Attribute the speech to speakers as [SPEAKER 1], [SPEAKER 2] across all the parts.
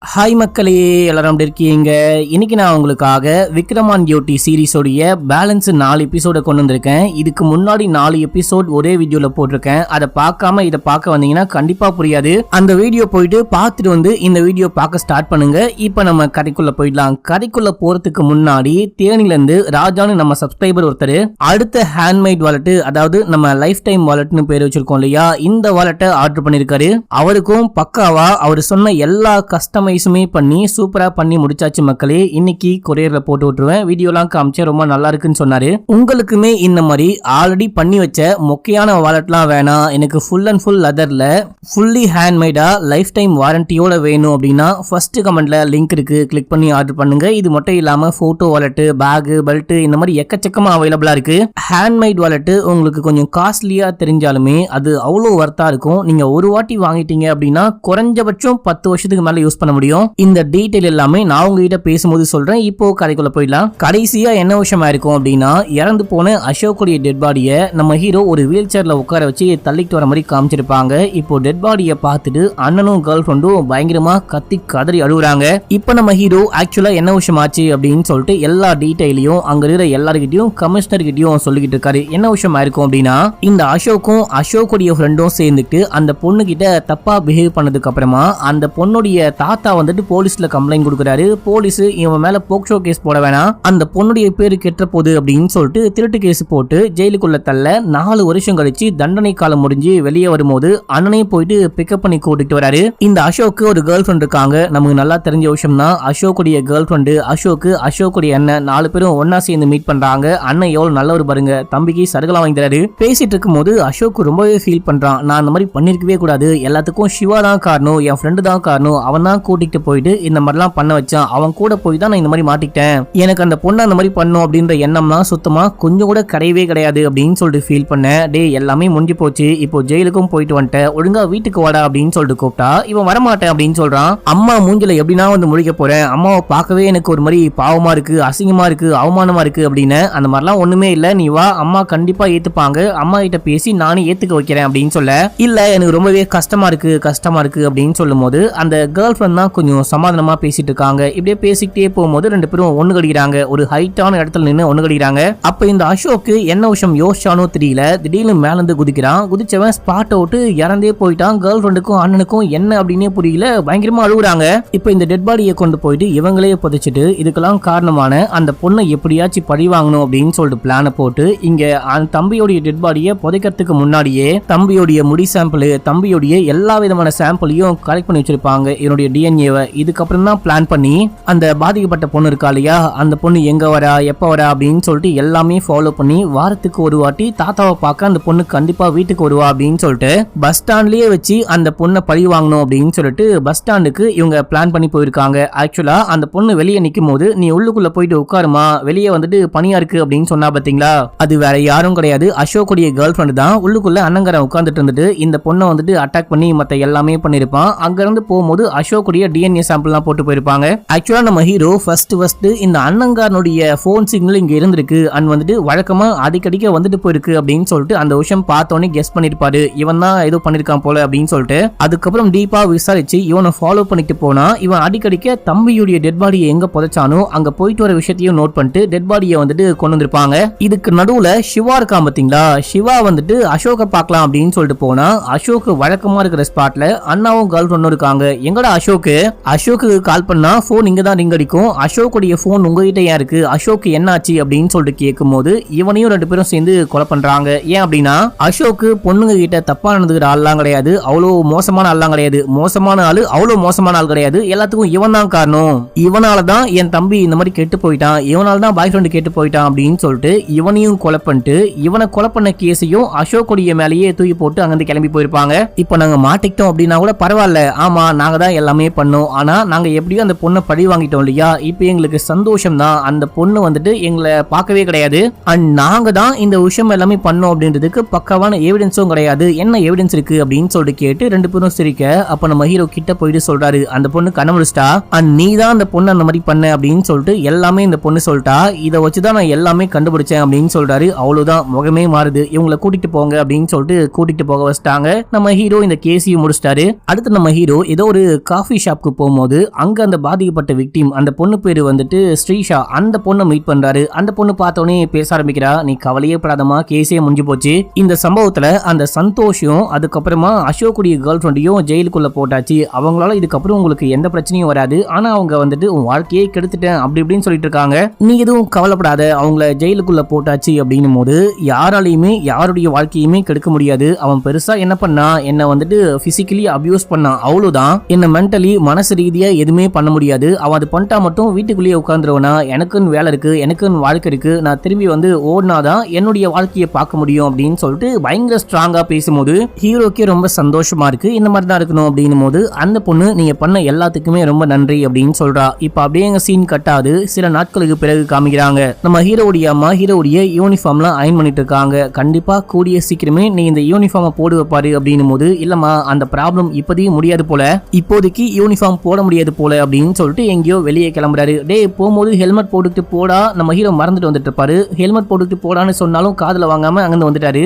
[SPEAKER 1] Hi மக்களே, எல்லாரும் எப்படி இருக்கீங்க? இன்னைக்கு நான் உங்களுக்காக விக்ரம் ஆன் டியூட்டி சீரிஸோடைய பேலன்ஸ் 4 எபிசோட கொண்டு வந்திருக்கேன். இதுக்கு முன்னாடி 4 எபிசோட் ஒரே வீடியோல போட்டிருக்கேன். அதை பார்க்காம இதை பார்க்க வந்தீங்கன்னா கண்டிப்பா புரியாது. அந்த வீடியோ போயிட்டு பார்த்துட்டு வந்து இந்த வீடியோ பார்க்க ஸ்டார்ட் பண்ணுங்க. இப்ப நம்ம கதைக்குள்ள போயிடலாம். கதைக்குள்ள போறதுக்கு முன்னாடி தேனில இருந்து ராஜான்னு நம்ம சப்ஸ்கிரைபர் ஒருத்தர் அடுத்த ஹேண்ட்மேட் வாலெட், அதாவது நம்ம லைஃப் டைம் வாலெட்னு பேர் வச்சிருக்கோம் இல்லையா, இந்த வாலெட்டை ஆர்டர் பண்ணிருக்காரு. அவருக்கும் பக்காவா அவர் சொன்ன எல்லா கஸ்டமைஸுமே பண்ணி சூப்பரா பண்ணி முடிச்சாச்சு மக்களே. இன்னைக்கு கொரியர்ல போட்டு விட்டுருவேன். வீடியோலாம் காமிச்சேன், ரொம்ப நல்லா இருக்குன்னு சொன்னாரு. உங்களுக்குமே இந்த மாதிரி ஆல்ரெடி பண்ணி வச்ச மொக்கையான வாலெட்லாம் வேணாம், எனக்கு ஃபுல் அண்ட் ஃபுல் லெதர்ல ஃபுல்லி ஹேண்ட்மேடா லைஃப் டைம் வாரண்டியோட வேணும் அப்படின்னா ஃபர்ஸ்ட் கமெண்ட்ல லிங்க் இருக்கு, கிளிக் பண்ணி ஆர்டர் பண்ணுங்க. இது மட்டும் இல்லாம போட்டோ வாலெட், பேக், பெல்ட் இந்த மாதிரி எக்கச்சக்கமா அவைலபிளா இருக்கு. ஹேண்ட்மேட் வாலெட் உங்களுக்கு கொஞ்சம் காஸ்ட்லியா தெரிஞ்சாலுமே அது அவ்வளவு வர்த்தா இருக்கும். நீங்க ஒரு வாட்டி வாங்கிட்டீங்க அப்படின்னா குறைஞ்சபட்சம் 10 வருஷத்துக்கு மேல யூஸ் பண்ண முடியும். இந்த டீடைல் எல்லாமே நான் உங்ககிட்ட பேசும்போது சொல்றேன். இப்போ கதைக்குள்ள போயிடலாம். கடைசியா என்ன விஷயமா இருக்கும் அப்படின்னா, இறந்து போன அசோக்குடைய டெட் பாடியை நம்ம ஹீரோ ஒரு வீல் சேர்ல உட்கார வச்சு தள்ளிட்டு வர மாதிரி காமிச்சிருப்பாங்க. இப்போ டெட் பாடியை பார்த்துட்டு அண்ணனும் கேர்ள் ஃப்ரெண்டும் பயங்கரமா கத்தி கதறி அழுகுறாங்க. இப்போ நம்ம ஹீரோ ஆக்சுவலா என்ன விஷயம் ஆச்சு அப்படின்னு சொல்லிட்டு எல்லா டீடைலையும் அங்க இருக்கிற எல்லாருக்கிட்டையும் கமிஷனர் கிட்டையும் சொல்லிக்கிட்டு இருக்காரு. என்ன விஷயமா இருக்கும் அப்படின்னா, இந்த அசோக்கும் அசோக்குடைய ஃப்ரெண்டும் சேர்ந்துட்டு அந்த பொண்ணு கிட்ட தப்பா பிஹேவ் பண்ணதுக்கு அப்புறமா அந்த பொண்ணுடைய தாத்தா வந்துட்டு போலீஸ்ல கம்ப்ளைண்ட் கொடுக்குறாரு. போலீஸ் இவன் மேல போக்சோ கேஸ் போட வேணாம், அந்த பொண்ணுடைய பேரு கெட்ட போகுது அப்படின்னு சொல்லிட்டு திருட்டு கேஸ் போட்டு ஜெயிலுக்குள்ள தள்ள 4 வருஷம் கழிச்சு தண்டனை காலம் முடிஞ்சு வெளியே வரும்போது அண்ணனையும் போயிட்டு பிக்கப் பண்ணி கூட்டிட்டு வராரு. இந்த அசோக்கு ஒரு கேர்ள் ஃப்ரெண்ட் இருக்காங்க. நமக்கு நல்லா தெரிஞ்ச விஷயம் தான். அசோக்குடைய கேர்ள் ஃப்ரெண்டு அசோக்குடைய அண்ணன் 4 பேரும் ஒன்னா சேர்ந்து மீட் பண்றாங்க. அண்ணன் எவ்வளவு நல்லவர் பாருங்க, தம்பிக்கு சருகலாம் வாங்கி தராரு. பேசிட்டு இருக்கும் போது அசோக் ரொம்பவே ஃபீல் பண்றான். நான் அந்த மாதிரி பண்ணிருக்கவே கூடாது, எல்லாத்துக்கும் சிவா தான் காரணம், என் ஃப்ரெண்டு தான் காரணம், அவன் தான் கூட்டிட்டு போயிட்டு இந்த மாதிரிலாம் பண்ண வச்சான், அவன் கூட போய் தான் நான் இந்த மாதிரி மாட்டிக்கிட்டேன், எனக்கு அந்த பொண்ணு அந்த மாதிரி பண்ணும் அப்படின்ற எண்ணம்லாம் சுத்தமா கொஞ்சம் கூட கிடையவே கிடையாது அப்படின்னு சொல்லிட்டு ஃபீல் பண்ணேன். டே எல்லாமே முடிஞ்சு போச்சு, இப்போ ஜெயிலுக்கும் போயிட்டு வந்துட்டேன், ஒழுங்கா வீட்டுக்கு வாடா அப்படின்னு சொல்லிட்டு கூப்பிட்டா இவன் வரமாட்டேன் அப்படின்னு சொல்றான். அம்மா மூஞ்சில எப்படின்னா வந்து முழிக்க போறேன், அம்மாவை பார்க்கவே எனக்கு ஒரு மாதிரி பாவமா இருக்கு, அசிங்கமா இருக்கு, அவமானமா இருக்கு அப்படின்னு. அந்த மாதிரிலாம் ஒண்ணுமே இல்ல, நீ வா, அம்மா கண்டிப்பா ஏத்துப்பாங்க, அம்மா கிட்ட பேசி நானே ஏத்துக்க வைக்கிறேன் அப்படின்னு சொல்ல, இல்ல எனக்கு ரொம்பவே கஷ்டமா இருக்கு அப்படின்னு சொல்லும் போது அந்த கேர்ள் ஃப்ரெண்ட் தான் கொஞ்சம் சமாதானமா பேசிட்டு இருக்காங்க. இப்படியே பேசிக்கிட்டே போகும்போது 2 பேரும் ஒண்ணு கடிக்கிறாங்க. ஒரு ஹைட்டான இடத்துல நின்று ஒண்ணு கடிக்கிறாங்க. அப்ப இந்த அசோக்கு என்ன விஷயம் யோசிச்சானோ தெரியல, திடீர்னு மேல இருந்து குதிக்கிறான். குதிச்சவன் ஸ்பாட் அவுட் இறந்தே போயிட்டான். கேர்ள் ஃப்ரெண்டுக்கும் அண்ணனுக்கும் என்ன அப்படின்னே புரியல, பயங்கரமா அழுகுறாங்க. இப்ப இந்த டெட் பாடியை கொண்டு போயிட்டு இவங்களே புதைச்சிட்டு இதுக்கெல்லாம் காரணமான அந்த பொண்ணை எப்படியாச்சும் பழி வாங்கணும் அப்படின்னு சொல்லிட்டு பிளான போட்டு இங்க அந்த தம்பியோடைய டெட் பாடியை புதைக்கிறதுக்கு முன்னாடியே தம்பியோடைய முடி சாம்பிள், தம்பியோடைய எல்லா விதமான சாம்பிளையும் கலெக்ட் பண்ணி வச்சிருப்பாங்க, என்னுடைய டிஎன்ஏவை. இதுக்கப்புறம் தான் பிளான் பண்ணி அந்த பாதிக்கப்பட்ட பொண்ணு இருக்கா இல்லையா, அந்த பொண்ணு எங்க வரா, எப்ப வரா அப்படின்னு சொல்லிட்டு எல்லாமே ஃபாலோ பண்ணி வாரத்துக்கு ஒரு வாட்டி தாத்தாவை பார்க்க அந்த பொண்ணு கண்டிப்பா வீட்டுக்கு வருவா அப்படின்னு சொல்லிட்டு பஸ் ஸ்டாண்ட்லயே வச்சு அந்த பொண்ணை பழி வாங்கணும் அப்படின்னு சொல்லிட்டு பஸ் ஸ்டாண்டுக்கு இவங்க பிளான் பண்ணி போயிருக்காங்க. ஆக்சுவலா அந்த பொண்ணு வெளியே நிக்கும் போது நீ உள்ளுக்குள்ள போயிட்டு உட்காருமா, வெளியே வந்துட்டு பனியா இருக்கு அப்படின்னு சொன்னா பாத்தீங்களா, அது வேற யாரும் கிடையாது, அசோக்குடைய கேர்ள் ஃப்ரெண்ட் தான். உள்ளுக்குள்ள அண்ணங்கரன் உட்கார்ந்துட்டு இருந்துட்டு இந்த பொண்ணை வந்துட்டு அட்டாக் பண்ணி மத்த எல்லாமே பண்ணிருப்பான். அங்க இருந்து போகும்போது அசோக்குடைய டிஎன்ஏ சாம்பிள்லாம் போட்டு போயிருப்பாங்க. ஆக்சுவலா நம்ம ஹீரோ ஃபர்ஸ்ட் இந்த அண்ணங்காரனுடைய போன் சிக்னல் இங்க இருந்திருக்கு அண்ட் வந்துட்டு வழக்கமா அடிக்கடிக்க வந்துட்டு போயிருக்கு அப்படின்னு சொல்லிட்டு அந்த விஷயம் பார்த்தோன்னே கெஸ் பண்ணிருப்பாரு, இவன் தான் ஏதோ பண்ணிருக்கான் போல அப்படின்னு சொல்லிட்டு. அதுக்கப்புறம் டீப்பா விசாரிச்சு இவனை ஃபாலோ பண்ணிட்டு போனா இவன் அடிக்கடிக்க தம்பியுடைய டெட் பாடியை எங்க புதைச்சானோ அங்க போயிட்டு வர விஷயத்தையும் நோட் பண்ணிட்டு டெட் பாடியை வந்துட்டு கொண்டு வந்திருப்பாங்க. இதுக்கு நடுவுல சிவா இருக்கான் பாத்தீங்களா, சிவா வந்துட்டு அசோக பார்க்கலாம் அப்படின்னு சொல்லிட்டு போனா அசோக் வழக்கமா இருக்கிற ஸ்பாட்ல அண்ணாவும் கேர்ள் ஃப்ரெண்டும் இருக்காங்க. எங்கடா அசோக்கு கால் பண்ணா போன் இங்க தான் ரிங் அடிக்கும், அசோக்குடைய போன் உங்ககிட்ட ஏன் இருக்கு, அசோக் என்னாச்சு அப்படின்னு சொல்லிட்டு கேட்கும் போது இவனையும் 2 பேரும் சேர்ந்து கொலை பண்றாங்க. ஏன் அப்படின்னா அசோக்கு பொண்ணுங்க கிட்ட தப்பா நடந்துக்கிற ஆள்லாம் கிடையாது, அவ்வளவு மோசமான ஆள்லாம் கிடையாது, மோசமான ஆளு அவ்வளவு மோசமான ஆள் கிடையாது, எல்லாத்துக்கும் இவன் தான் காரணம், இவனாலதான் என் தம்பி இந்த மாதிரி கெட்டு போயிட்டான், இவனாலதான் பாய் ஃப்ரெண்ட் கெட்டு போயிட்டான் அப்படின்னு சொல்லிட்டு இவனையும் கொலை பண்ணிட்டு இவனை கொலை பண்ண கேஸையும் அசோக்குடைய மேலேயே தூக்கி போட்டு அங்கிருந்து கிளம்பி போயிருப்பாங்க. இப்போ நாங்க மாட்டிக்கிட்டோம் அப்படின்னா கூட பரவாயில்ல, ஆமா நாங்க தான் எல்லாமே பண்ணோம், ஆனா நாங்க எப்படியும் அந்த பொண்ணை பழி வாங்கிட்டோம் இல்லையா, இப்போ எங்களுக்கு சந்தோஷம் தான், அந்த பொண்ணு வந்துட்டு எங்களை பார்க்கவே கிடையாது அண்ட் நாங்க தான் இந்த விஷயம் எல்லாமே பண்ணோம் அப்படின்றதுக்கு பக்காவான எவிடன்ஸும் கிடையாது, என்ன எவிடன்ஸ் இருக்கு அப்படின்னு சொல்லிட்டு கேட்டு 2 பேரும் சிரிக்க. அப்ப நம்ம ஹீரோ கிட்ட போயிட்டு சொல்றாரு, அந்த பொண்ணு கனமுடிச்சிட்டா அண்ட் நீ தான் அந்த பொண்ணு அந்த மாதிரி பண்ண அப்படின்னு சொல்லிட்டு எல்லாமே இந்த பொண்ணு சொல்லிட்டா, இதை வச்சுதான் நான் எல்லாமே கண்டுபிடிச்சேன் அப்படின்னு சொல்றாரு. அவ்வளவுதான், முகமே மாறுது, இவங்களை கூட்டிட்டு போங்க அப்படின்னு சொல்லிட்டு கூட்டிட்டு போக வச்சிட்டாங்க. நம்ம ஹீரோ இந்த கேஸையும் முடிச்சிட்டாரு. அடுத்து நம்ம ஹீரோ ஏதோ ஒரு காஃபி ஷாப் ஷாப்க்கு போகும்போது அங்க அந்த பாதிக்கப்பட்ட விக்டிம் அந்த பொண்ணு பேரு வந்துட்டு ஸ்ரீஷா, அந்த பொண்ணை மீட் பண்றாரு. அந்த பொண்ணு பார்த்தோன்னே பேச ஆரம்பிக்கிறா, நீ கவலையே படாதமா, கேஸே முடிஞ்சு போச்சு. இந்த சம்பவத்துல அந்த சந்தோஷம் அதுக்கப்புறமா அசோக்குடைய கேர்ள் ஃப்ரெண்டையும் ஜெயிலுக்குள்ள போட்டாச்சு. அவங்களால இதுக்கப்புறம் உங்களுக்கு எந்த பிரச்சனையும் வராது. ஆனா அவங்க வந்துட்டு உன் வாழ்க்கையே கெடுத்துட்டேன் அப்படி இப்படின்னு சொல்லிட்டு இருக்காங்க. நீ எதுவும் கவலைப்படாத, அவங்கள ஜெயிலுக்குள்ள போட்டாச்சு அப்படின்னும் போது யாராலையுமே யாருடைய வாழ்க்கையுமே கெடுக்க முடியாது. அவன் பெருசா என்ன பண்ணா, என்ன வந்துட்டு பிசிக்கலி அபியூஸ் பண்ணான், அவ்வளவுதான். என்ன மென்டலி மனசு ரீதியா எதுவுமே பண்ண முடியாது. அவன் அது பண்ணிட்டா மட்டும் வீட்டுக்குள்ளேயே உட்காந்துருவனா, எனக்குன்னு வேலை இருக்கு, எனக்குன்னு வாழ்க்கை இருக்கு, நான் திரும்பி வந்து ஓடினாதான் என்னுடைய வாழ்க்கையை பார்க்க முடியும் அப்படின்னு சொல்லிட்டு பயங்கர ஸ்ட்ராங்கா பேசும்போது ஹீரோக்கே ரொம்ப சந்தோஷமா இருக்கு. இந்த மாதிரி தான் இருக்கணும் அப்படின்னும் போது அந்த பொண்ணு நீங்க பண்ண எல்லாத்துக்குமே ரொம்ப நன்றி அப்படின்னு சொல்றா. இப்ப அப்படியே எங்க சீன் கட்டாது. சில நாட்களுக்கு பிறகு காமிக்கிறாங்க, நம்ம ஹீரோடைய அம்மா ஹீரோடைய யூனிஃபார்ம்லாம் அயன் பண்ணிட்டு இருக்காங்க. கண்டிப்பா கூடிய சீக்கிரமே நீ இந்த யூனிஃபார்மை போடு வைப்பாரு அப்படின்னும் போது, இல்லம்மா அந்த ப்ராப்ளம் இப்போதைக்கு முடியாது போல, இப்போதைக்கு யூனிஃபார்ம் போட முடியாது போல அப்படின்னு சொல்லிட்டு எங்கேயோ வெளியே கிளம்புறாரு. டே போகும்போது ஹெல்மெட் போட்டுட்டு போடா, நம்ம ஹீரோ மறந்துட்டு வந்துட்டு இருப்பாரு. ஹெல்மெட் போட்டுட்டு போடான்னு சொன்னாலும் காதுல வாங்காம அங்கிருந்து வந்துட்டாரு.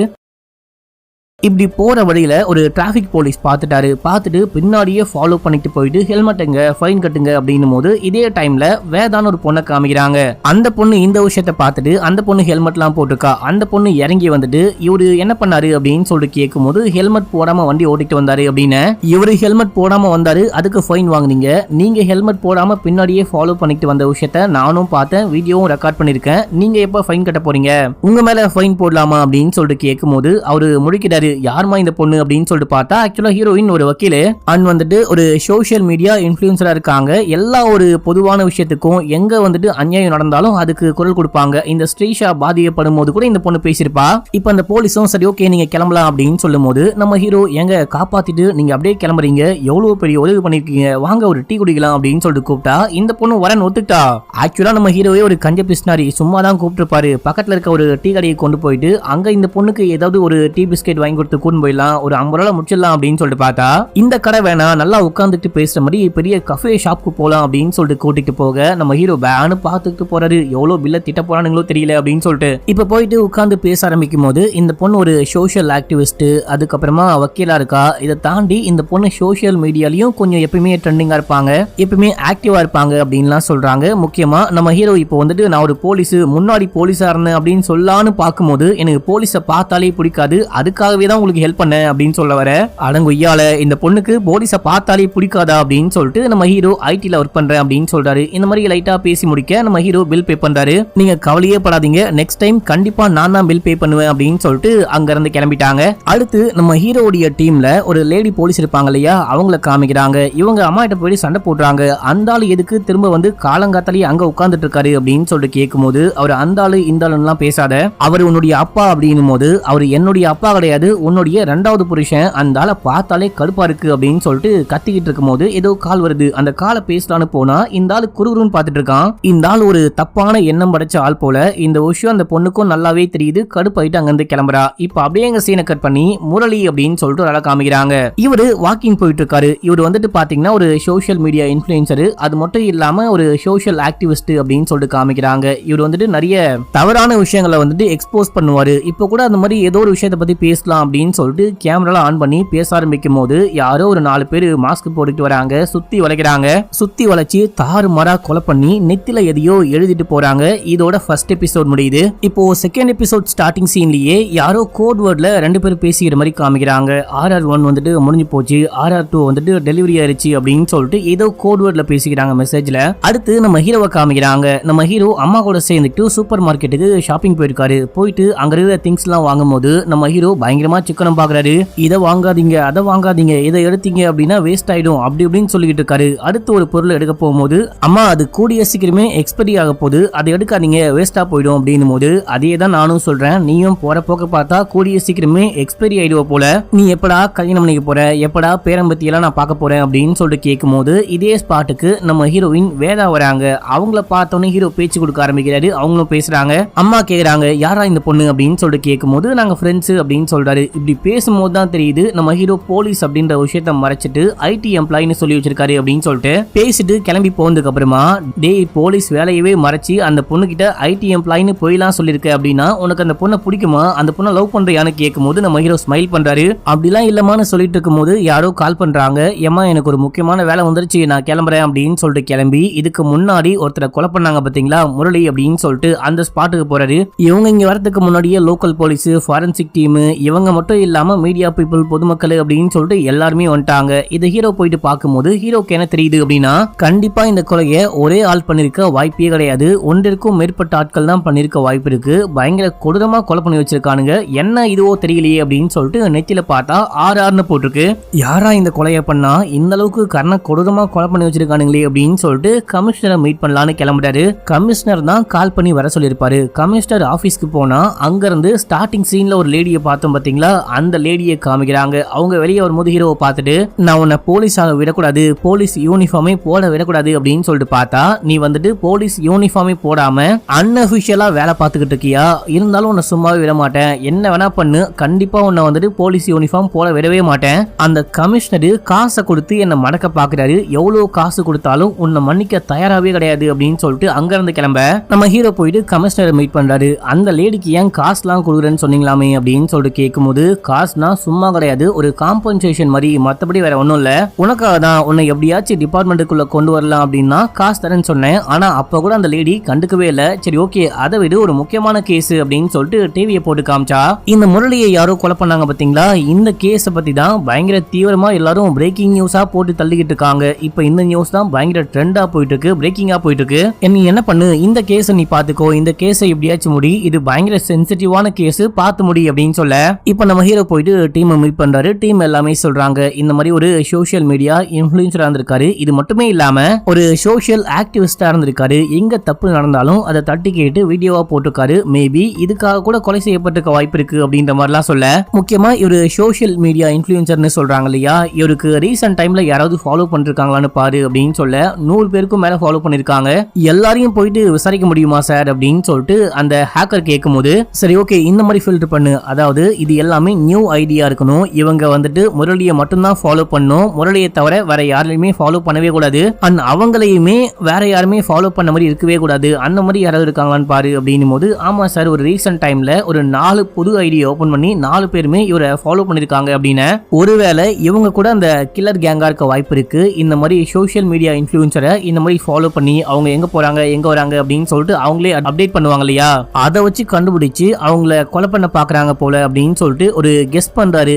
[SPEAKER 1] இப்படி போற வழியில ஒரு டிராபிக் போலீஸ் பார்த்துட்டாரு. பார்த்துட்டு பின்னாடியே ஃபாலோ பண்ணிட்டு போயிட்டு ஹெல்மெட் எங்க, ஃபைன் கட்டுங்க அப்படின்னும் போது இதே டைம்ல வேதான ஒரு பொண்ணை காமிக்கிறாங்க. அந்த பொண்ணு இந்த விஷயத்த பார்த்துட்டு அந்த பொண்ணு ஹெல்மெட்லாம் போட்டிருக்கா. அந்த பொண்ணு இறங்கி வந்துட்டு இவரு என்ன பண்ணாரு அப்படின்னு சொல்லிட்டு கேட்கும் போது, ஹெல்மெட் போடாம வண்டி ஓட்டிட்டு வந்தாரு அப்படின்னு. இவரு ஹெல்மெட் போடாம வந்தாரு, அதுக்கு ஃபைன் வாங்குனீங்க. நீங்க ஹெல்மெட் போடாம பின்னாடியே ஃபாலோ பண்ணிட்டு வந்த விஷயத்த நானும் பார்த்தேன், வீடியோவும் ரெக்கார்ட் பண்ணிருக்கேன். நீங்க எப்ப ஃபைன் கட்ட போறீங்க, உங்க மேல ஃபைன் போடலாமா அப்படின்னு சொல்லிட்டு கேட்கும் போது அவரு முடிக்கிறாரு, யாருமா இந்த பொண்ணு அப்படின்னு சொல்லிட்டு பார்த்தா ஆக்சுவலா ஹீரோயின் ஒரு வக்கீல் அண்ட் வந்துட்டு ஒரு சோஷியல் மீடியா இன்ஃப்ளூயன்சரா இருக்காங்க. எல்லா ஒரு பொதுவான விஷயத்துக்கும் எங்க வந்துட்டு அநியாயம் நடந்தாலும் அதுக்கு குரல் கொடுப்பாங்க. இந்த ஸ்ரீஷா பாதிக்கப்படும் போது கூட இந்த பொண்ணு பேசியிருப்பா. இப்ப அந்த போலீஸும் சரி ஓகே நீங்க கிளம்பலாம் அப்படின்னு சொல்லும் போது நம்ம ஹீரோ எங்க காப்பாத்திட்டு நீங்க அப்படியே கிளம்புறீங்க, எவ்வளவு பெரிய உதவி பண்ணிருக்கீங்க, வாங்க ஒரு டீ குடிக்கலாம் அப்படின்னு சொல்லிட்டு கூப்பிட்டா இந்த பொண்ணு வரன்னு ஒத்துக்கிட்டா. ஆக்சுவலா நம்ம ஹீரோவே ஒரு கஞ்ச பிஸ்னாரி, சும்மா தான் கூப்பிட்டுருப்பாரு. பக்கத்துல இருக்க ஒரு டீ கடையை கொண்டு போயிட்டு அங்க இந்த பொண்ணுக்கு ஏதாவது ஒரு டீ பிஸ்கெட் வாங்கி கொடுத்து கூட்டு போயிடலாம், ஒரு 50 ரூபாய் முடிச்சிடலாம் அப்படின்னு சொல்லிட்டு பார்த்தா இந்த கடை வேணா, நல்லா உட்காந்துட்டு பேசுற மாதிரி பெரிய கஃபே ஷாப்க்கு போலாம் அப்படின்னு சொல்லிட்டு கூட்டிட்டு போக நம்ம ஹீரோ பேனு பார்த்துட்டு போறாரு. எவ்வளவு பில்ல திட்ட போறானுங்களோ தெரியல அப்படின்னு சொல்லிட்டு இப்ப போயிட்டு உட்காந்து பேச ஆரம்பிக்கும் போது இந்த பொண்ணு ஒரு சோஷியல் ஆக்டிவிஸ்ட், அதுக்கப்புறமா வக்கீலா இருக்கா. இதை தாண்டி இந்த பொண்ணு சோஷியல் மீடியாலையும் கொஞ்சம் எப்பயுமே ட்ரெண்டிங்கா இருப்பாங்க, எப்பயுமே ஆக்டிவா இருப்பாங்க அப்படின்லாம் சொல்றாங்க. முக்கியமா நம்ம ஹீரோ இப்போ வந்துட்டு நான் ஒரு போலீஸ், முன்னாடி போலீஸா இருந்தேன் அப்படின்னு சொல்லான்னு பார்க்கும்போது எனக்கு போலீஸை பார்த்தாலே பிடிக்காது, அதுக்காகவே தான் உங்களுக்கு ஹெல்ப் பண்ண அப்படின்னு சொல்ல வர. அடங்குய்யால இந்த பொண்ணுக்கு போலீஸை பார்த்தாலே பிடிக்காதா அப்படின்னு சொல்லிட்டு நம்ம ஹீரோ ஐடில ஒர்க் பண்றேன் அப்படின்னு சொல்றாரு. இந்த மாதிரி லைட்டா பேசி முடிக்க நம்ம ஹீரோ பில் பே பண்றாரு. நீங்க கவலையே படாதீங்க, நெக்ஸ்ட் டைம் கண்டிப்பா நான் தான் பில் பே பண்ணுவேன் அப்படின்னு சொல்லிட்டு அங்க இருந்து கிளம்பிட்டாங்க. அடுத்து நம்ம ஹீரோடைய டீம்ல ஒரு லேடி போலீஸ் இருப்பாங்க இல்லையா, அவங்கள காமிக்கிறாங்க. இவங்க அம்மா கிட்ட போய் சண்டை போடுறாங்க. அந்த ஆளு எதுக்கு திரும்ப வந்து காலங்காத்தாலேயே அங்க உட்கார்ந்துட்டு இருக்காரு அப்படின்னு சொல்லிட்டு கேட்கும் போது அவர் அந்த ஆளு இந்த ஆளுலாம் பேசாத, அவர் உன்னுடைய அப்பா அப்படின்னும் போது அவர் என்னுடைய அப்பா கிடையாது, உன்னுடைய இரண்டாவது புருஷன், அந்த ஆளை பார்த்தாலே கடுப்பா இருக்கு அப்படின்னு சொல்லிட்டு கத்திக்கிட்டு இருக்கும் போது ஏதோ கால் வருது. அந்த காலை பேசலான்னு போனா இந்த ஆளு குறுகுறுன்னு பார்த்துட்டு இருக்கான். இந்த ஆள் ஒரு தப்பான எண்ணம் படைச்ச ஆள் போல. இந்த விஷயம் அந்த பொண்ணுக்கும் நல்லாவே தெரியுது. கடுப்பாயிட்டு அங்க இருந்து கிளம்புறா. இப்ப அப்படியே எங்க சீனை கட் பண்ணி முரளி அப்படின்னு சொல்லிட்டு ஒரு ஆளை காமிக்கிறாங்க. இவரு வாக்கிங் போயிட்டு இருக்காரு. இவர் வந்துட்டு பாத்தீங்கன்னா ஒரு சோஷியல் மீடியா இன்ஃப்ளூயன்சர், அது மட்டும் இல்லாம ஒரு சோஷியல் ஆக்டிவிஸ்ட் அப்படின்னு சொல்லிட்டு காமிக்கிறாங்க. இவர் வந்துட்டு நிறைய தவறான விஷயங்களை வந்துட்டு எக்ஸ்போஸ் பண்ணுவாரு. இப்ப கூட அந்த மாதிரி ஏதோ ஒரு விஷயத்தை பத்தி பேசலாம் அப்படின்னு சொல்லிட்டு கேமரா ஆன் பண்ணி பேச ஆரம்பிக்கும் போது யாரோ ஒரு 4 பேர் மாஸ்க் போட்டுட்டு வராங்க, சுத்தி வளைக்கிறாங்க. சுத்தி வளைச்சு தாறு மாறா கொலை பண்ணி நெத்தில எதையோ எழுதிட்டு போறாங்க. இதோட ஃபர்ஸ்ட் எபிசோட் முடியுது. இப்போ செகண்ட் எபிசோட் ஸ்டார்டிங் சீன்லயே யாரோ கோட் வேர்ட்ல 2 பேர் பேசிக்கிற மாதிரி காமிக்கிறாங்க. RR1 வந்துட்டு முடிஞ்சு போச்சு, RR2 வந்துட்டு டெலிவரி ஆயிருச்சு அப்படின்னு சொல்லிட்டு ஏதோ கோட் வேர்ட்ல பேசிக்கிறாங்க மெசேஜ்ல. அடுத்து நம்ம ஹீரோவை காமிக்கிறாங்க. நம்ம ஹீரோ அம்மா கூட சேர்ந்துட்டு சூப்பர் மார்க்கெட்டுக்கு ஷாப்பிங் போயிருக்காரு. போயிட்டு அங்க இருக்கிற திங்ஸ் எல்லாம் வாங்கும் போது நம்ம ஹீரோ பயங்கரமா சிக்கனம் பாக்குறாரு. இதை வாங்காதீங்க, அதை வாங்காதீங்க, இதை எடுத்தீங்க அப்படின்னா வேஸ்ட் ஆயிடும் அப்படி இப்படின்னு சொல்லிட்டு இருக்காரு. அடுத்து ஒரு பொருள் எடுக்க போகும்போது அம்மா அது கூடிய சீக்கிரமே எக்ஸ்பைரி ஆக போகுது, அதை எடுக்காதீங்க வேஸ்டா போயிடும் அப்படின்னும் போது அதே தான் நானும் சொல்றேன், நீயும் போற போக்க பார்த்தா கூடிய சீக்கிரமே எக்ஸ்பைரி ஆயிடுவ போல, நீ எப்படா கல்யாணம் பண்ணிக்க போற, எப்படா பேரம்பத்தி எல்லாம் நான் பார்க்க போறேன் அப்படின்னு சொல்லிட்டு கேட்கும் போது இதே ஸ்பாட்டுக்கு நம்ம ஹீரோயின் வேதா வராங்க. அவங்கள பார்த்தோன்னே ஹீரோ பேச்சு கொடுக்க ஆரம்பிக்கிறாரு. அவங்களும் பேசுறாங்க. அம்மா கேக்குறாங்க யாரா இந்த பொண்ணு அப்படின்னு சொல்லிட்டு கேட்கும் போது நாங்க ஃப்ரெண்ட்ஸ் அப்படின்னு சொல்றாரு. இப்படி பேசும்போது தான் தெரியுது நம்ம ஹீரோ போலீஸ் அப்படின்ற விஷயத்த மறைச்சிட்டு ஐடி எம்ப்ளாயின்னு சொல்லி வச்சிருக்காரு அப்படின்னு சொல்லிட்டு பேசிட்டு கிளம்பி போனதுக்கு அப்புறமா டேய் போலீஸ் வேலையவே மறைச்சு அந்த பொண்ணு கிட்ட ஐடி எம்ப்ளாயின்னு போயெல்லாம் சொல்லிருக்க அப்படின்னா உனக்கு அந்த பொண்ணை பிடிக்குமா, அந்த பொண்ணை லவ் பண்றியான்னு கேட்கும்போது நம்ம ஹீரோ ஸ்மைல் பண்றாரு. அப்படிலாம் இல்லமான்னு சொல்லிட்டு இருக்கும்போது யாரோ கால் பண்றாங்க. ஏமா எனக்கு ஒரு முக்கியமான வேலை வந்துருச்சு நான் கிளம்புறேன் அப்படின்னு சொல்லிட்டு கிளம்பி இதுக்கு முன்னாடி ஒருத்தரை கொலை பண்ணாங்க பாத்தீங்களா முரளி அப்படின்னு சொல்லிட்டு அந்த ஸ்பாட்டுக்கு போறாரு. இவங்க இங்க வரதுக்கு முன்னாடியே லோக்கல் போலீஸ், ஃபாரன்சிக் டீம் இவங்க மட்டும் இல்லாம மீடியா பீப்புள், பொதுமக்கள் அப்படின்னு சொல்லிட்டு எல்லாருமே வந்துட்டாங்க. இது ஹீரோ போயிட்டு பார்க்கும்போது ஹீரோக்கு என்ன தெரியுது அப்படின்னா கண்டிப்பா இந்த கொலையை ஒரே ஆள் பண்ணிருக்க வாய்ப்பே கிடையாது. ஒன்றிற்கும் மேற்பட்ட ஆட்கள் தான் பண்ணிருக்க வாய்ப்பு இருக்கு. பயங்கர கொடூரமா கொலை பண்ணி வச்சிருக்கானுங்க. என்ன இதுவோ தெரியலையே அப்படின்னு சொல்லிட்டு நெத்தியில பார்த்தா ஆர்னு போட்டிருக்கு. யாரா இந்த கொலையை பண்ணா இந்த அளவுக்கு கர்ண கொடூரமா கொலை பண்ணி வச்சிருக்கானுங்களே அப்படின்னு சொல்லிட்டு கமிஷனரை மீட் பண்ணலான்னு கிளம்புறாரு. கமிஷனர் தான் கால் பண்ணி வர சொல்லியிருப்பாரு. கமிஷனர் ஆபீஸ்க்கு போனா அங்க இருந்து ஸ்டார்டிங் சீன்ல ஒரு லேடியை பார்த்தோம் பாத்தீங்களா, அந்த லேடியை காமிக்கிறாங்க. அவங்க வெளியே வரும்போது ஹீரோவை பார்த்துட்டு நான் உன்னை போலீஸாக விடக்கூடாது, போலீஸ் யூனிஃபார்மே போட விடக்கூடாது அப்படின்னு சொல்லிட்டு பார்த்தா நீ வந்துட்டு போலீஸ் யூனிஃபார்மே போடாம அன்அபிஷியலா வேலை பார்த்துக்கிட்டு இருக்கியா, இருந்தாலும் உன்னை சும்மாவே விட மாட்டேன், என்ன வேணா பண்ணு, கண்டிப்பா உன்னை வந்துட்டு போலீஸ் யூனிஃபார்ம் போட விடவே மாட்டேன். அந்த கமிஷனர் காசை கொடுத்து என்ன மடக்க பாக்குறாரு. எவ்வளவு காசு கொடுத்தாலும் உன்னை மன்னிக்க தயாராகவே கிடையாது அப்படின்னு சொல்லிட்டு அங்க இருந்து கிளம்ப நம்ம ஹீரோ போயிட்டு கமிஷனரை மீட் பண்றாரு. அந்த லேடிக்கு ஏன் காசுலாம் கொடுக்குறேன்னு சொன்னீங்களாமே அப்படின்னு சொல்லிட்டு கேட்கும்போது காசுனா சும்மா கிடையாது, ஒரு காம்பன்சேஷன் மாதிரி, மற்றபடி வேற ஒன்றும் இல்லை, உனக்காக தான் உன்னை எப்படியாச்சும் டிபார்ட்மெண்ட்டுக்குள்ள கொண்டு வரலாம் அப்படின்னா காசு தரேன்னு சொன்னேன். ஆனா அப்ப கூட அந்த லேடி கண்டுக்கவே இல்லை. சரி ஓகே அதை விட ஒரு முக்கியமான கேஸ் அப்படின்னு சொல்லிட்டு டிவியை போட்டு காமிச்சா இந்த முரளியை யாரோ கொலை பண்ணாங்க பாத்தீங்களா, இந்த கேஸை பத்தி தான் பயங்கர தீவிரமா எல்லாரும் பிரேக்கிங் நியூஸா போட்டு தள்ளிக்கிட்டு இருக்காங்க. இப்ப இந்த நியூஸ் தான் பயங்கர ட்ரெண்டா போயிட்டு இருக்கு, பிரேக்கிங்கா போயிட்டு இருக்கு. நீ என்ன பண்ணு, இந்த கேஸை நீ பாத்துக்கோ, இந்த கேஸை எப்படியாச்சும் முடி, இது பயங்கர சென்சிட்டிவான கேஸ், பார்த்து முடி அப்படின்னு சொல்ல இப்ப நம்ம ஹீரோ போயிட்டு டீம் மீட் பண்றாரு. டீம் எல்லாமே சொல்றாங்க இந்த மாதிரி ஒரு சோஷியல் மீடியா இன்ஃப்ளூயன்சரா இருந்திருக்காரு, இது மட்டுமே இல்லாம ஒரு சோஷியல் ஆக்டிவிஸ்டா இருந்திருக்காரு, எங்க தப்பு நடந்தாலும் அதை தட்டி கேட்டு வீடியோவா போட்டிருக்காரு, மேபி இதுக்காக கூட கொலை செய்யப்பட்டிருக்க வாய்ப்பு இருக்கு அப்படின்ற மாதிரிலாம் சொல்ல முக்கியமா இவரு சோஷியல் மீடியா இன்ஃப்ளூயன்சர்னு சொல்றாங்க இல்லையா, இவருக்கு ரீசன்ட் டைம்ல யாராவது ஃபாலோ பண்ணிருக்காங்களான்னு பாரு அப்படின்னு சொல்ல 100 பேருக்கும் மேல ஃபாலோ பண்ணிருக்காங்க. எல்லாரையும் போயிட்டு விசாரிக்க முடியுமா சார் அப்படின்னு சொல்லிட்டு அந்த ஹேக்கர் கேட்கும்போது சரி ஓகே இந்த மாதிரி ஃபில்டர் பண்ணு, அதாவது இது எல்லாமே நியூ ஐடியா இருக்கணும், இவங்க வந்துட்டு முரளியை மட்டும்தான் ஃபாலோ பண்ணும், முரளியை தவிர வேற யாரையுமே ஃபாலோ பண்ணவே கூடாது, அண்ட் அவங்களையுமே வேற யாருமே ஃபாலோ பண்ண மாதிரி இருக்கவே கூடாது, அந்த மாதிரி யாராவது இருக்காங்களான்னு பாரு அப்படின்னும் போது ஆமா சார் ஒரு ரீசன்ட் டைம்ல ஒரு 4 புது ஐடியா ஓபன் பண்ணி 4 பேருமே இவரை ஃபாலோ பண்ணிருக்காங்க அப்படின்னு, ஒருவேளை இவங்க கூட அந்த கில்லர் கேங்கா இருக்க வாய்ப்பு இருக்கு. இந்த மாதிரி சோஷியல் மீடியா இன்ஃப்ளூயன்சரை இந்த மாதிரி ஃபாலோ பண்ணி அவங்க எங்க போறாங்க எங்க வராங்க அப்படின்னு சொல்லிட்டு அவங்களே அப்டேட் பண்ணுவாங்க இல்லையா, அதை வச்சு கண்டுபிடிச்சு அவங்கள கொலை பண்ண பாக்குறாங்க போல அப்படின்னு சொல்லிட்டு ஒரு கெஸ் பண்றாரு.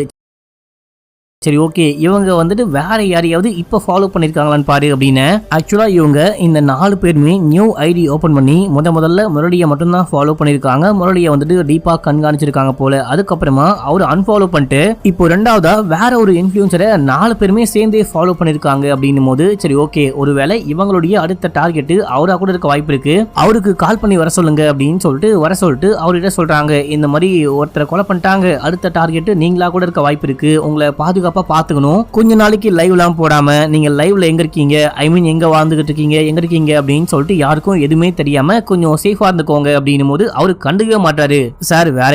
[SPEAKER 1] சரி ஓகே இவங்க வந்துட்டு வேற யாரையாவது இப்ப ஃபாலோ பண்ணிருக்காங்களான்னு பாரு அப்படின்னு ஆக்சுவலா இவங்க இந்த 4 பேருமே நியூ ஐடி ஓபன் பண்ணி முதல்ல முரளியை மட்டும்தான் ஃபாலோ பண்ணிருக்காங்க, முரளியை வந்துட்டு டீப்பா கண்காணிச்சிருக்காங்க போல, அதுக்கப்புறமா அவர் அன்ஃபாலோ பண்ணிட்டு இப்போ ரெண்டாவதா வேற ஒரு இன்ஃப்ளூயன்சரை 4 பேருமே சேர்ந்தே ஃபாலோ பண்ணிருக்காங்க அப்படின்னும் போது சரி ஓகே ஒருவேளை இவங்களுடைய அடுத்த டார்கெட் அவரா கூட இருக்க வாய்ப்பு இருக்கு, அவருக்கு கால் பண்ணி வர சொல்லுங்க அப்படின்னு சொல்லிட்டு வர சொல்லிட்டு அவர்கிட்ட சொல்றாங்க இந்த மாதிரி ஒருத்தரை கொலை பண்ணிட்டாங்க, அடுத்த டார்கெட் நீங்களா கூட இருக்க வாய்ப்பு இருக்கு, உங்களை பாதுகாப்பு பாத்துக்கணும், கொஞ்ச நாளைக்கு லைவ் எல்லாம் போடாம நீங்க லைவ்ல எங்க இருக்கீங்க, ஐ மீன் எங்க வாழ்ந்துகிட்டு இருக்கீங்க எங்க இருக்கீங்க அப்படின்னு சொல்லிட்டு யாருக்கும் எதுவுமே தெரியாம கொஞ்சம் சேஃபா இருந்துக்கோங்க அப்படின்னும் போது அவரு கண்டுக்கவே மாட்டாரு. சார் வேற